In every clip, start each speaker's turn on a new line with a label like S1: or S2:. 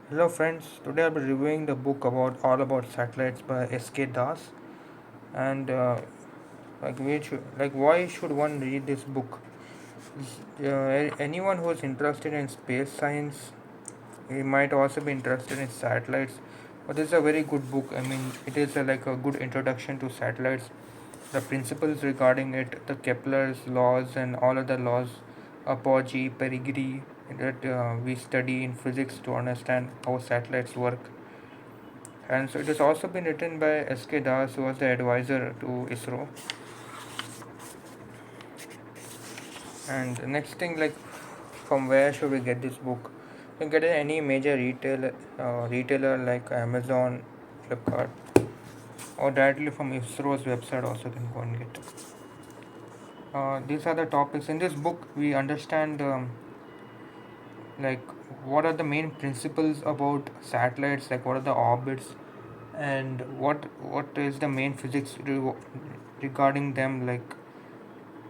S1: Hello friends, today I'll be reviewing the book about all about satellites by S.K. Das and why should one read this book? Anyone who is interested in space science, he might also be interested in satellites. But this is a very good book. I mean, it is like a good introduction to satellites, the principles regarding it, the Kepler's laws and all other laws, apogee, perigee that we study in physics to understand how satellites work. And so it has also been written by S.K. Das, who was the advisor to ISRO. And the next thing, like, from where should we get this book? You can get it any major retailer like Amazon, Flipkart, or directly from ISRO's website. Also, you can go and get. These are the topics in this book. We understand like what are the main principles about satellites, like what are the orbits, and what is the main physics regarding them, like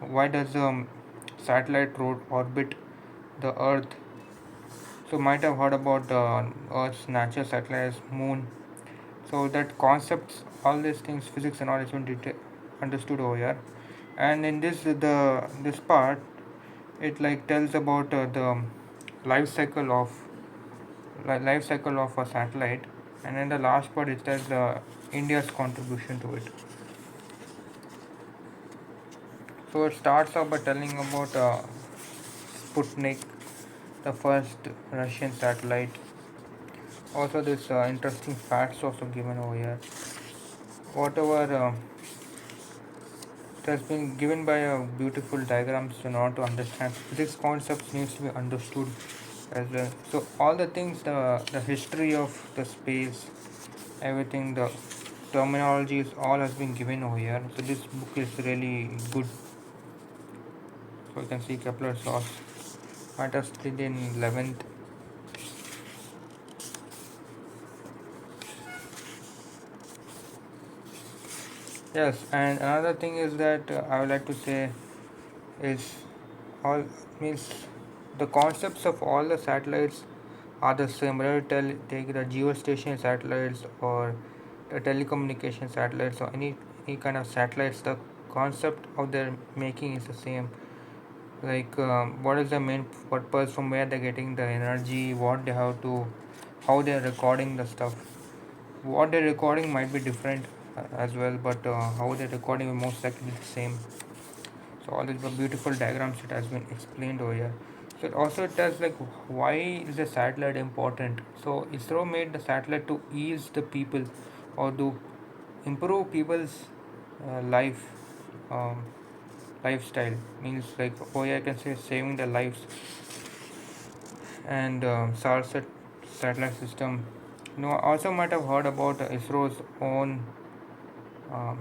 S1: why does the satellite orbit the earth. So might have heard about the earth's natural satellite moon. So that concepts, all these things, physics and all has been understood over here. And in this part, it like tells about the life cycle of life cycle of a satellite, and in the last part it tells India's contribution to it. So it starts off by telling about Sputnik, the first Russian satellite. Also, this interesting facts also given over here. Whatever it has been given by beautiful diagrams in order to understand physics concepts needs to be understood as well. So all the things, the history of the space, everything, the terminologies, all has been given over here. So this book is really good. So you can see Kepler's laws. Might have studied in 11th. Yes, and another thing is that I would like to say is all means the concepts of all the satellites are the same. Whether take the geostationary satellites or the telecommunication satellites or any kind of satellites, the concept of their making is the same. Like what is the main purpose, from where they're getting the energy, what they have to, how they're recording the stuff. What they're recording might be different as well, but how they're recording is most likely the same. So all these beautiful diagrams it has been explained over here. So it also tells like why is the satellite important. So ISRO made the satellite to ease the people or to improve people's life, um, lifestyle. Means like oh yeah, I can say saving their lives. And Sarsat satellite system. You know, also might have heard about ISRO's um,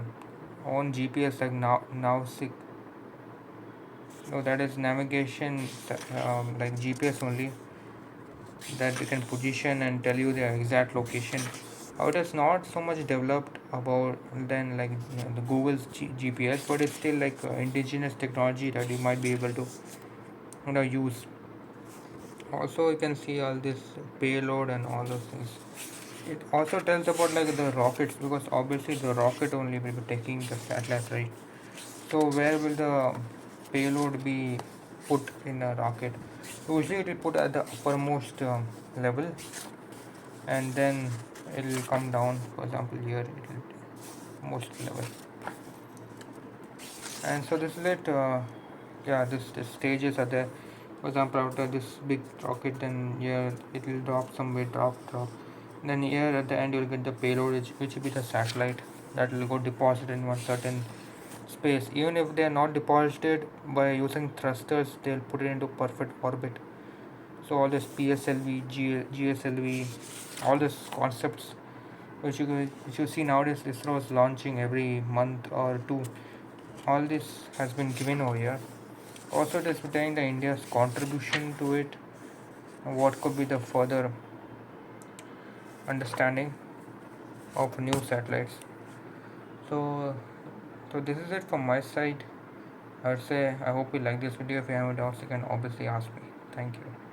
S1: own GPS like now so that is navigation, like GPS only, that they can position and tell you the exact location. It is not so much developed about than like the Google's GPS, but it's still like indigenous technology that you might be able to use. Also, you can see all this payload and all those things. It also tells about like the rockets, because obviously the rocket only will be taking the satellite, right? So where will the payload be put in a rocket? Usually it will put at the uppermost level, and then it will come down. For example, here it will most level. And so this is it. Yeah, this stages are there. For example, after this big rocket, then here it will drop somewhere, drop. Then here at the end you will get the payload, which will be the satellite that will go deposit in one certain space. Even if they are not deposited by using thrusters, they'll put it into perfect orbit. So all this PSLV, GSLV, all these concepts which you see nowadays, ISRO is launching every month or two. All this has been given over here. Also, it is pertaining the India's contribution to it. What could be the further understanding of new satellites? So, so this is it from my side. I would say I hope you like this video. If you have any doubts, you can obviously ask me. Thank you.